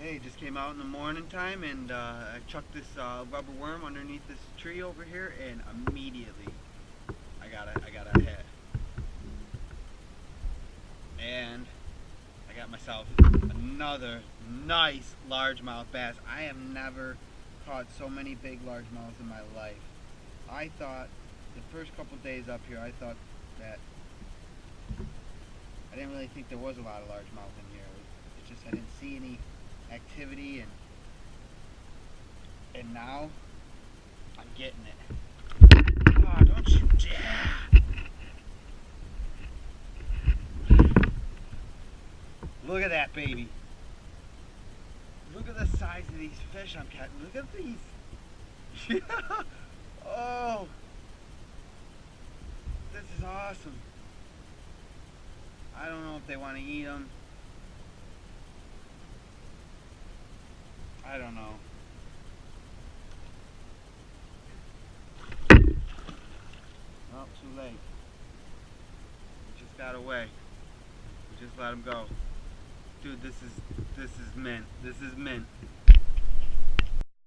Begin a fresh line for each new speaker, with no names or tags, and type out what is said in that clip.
Hey, just came out in the morning time and I chucked this rubber worm underneath this tree over here, and immediately I got a hit. And I got myself another nice largemouth bass. I have never caught so many big largemouths in my life. I thought the first couple days up here, I thought that I didn't really think there was a lot of largemouth in here. It's just I didn't see any activity, and now I'm getting it. Oh, don't you dare! Look at that baby. Look at the size of these fish I'm catching. Look at these. Yeah. Oh, this is awesome. I don't know if they want to eat them. I don't know. Well, too late. We just got away. We just let him go. Dude, this is mint. This is mint.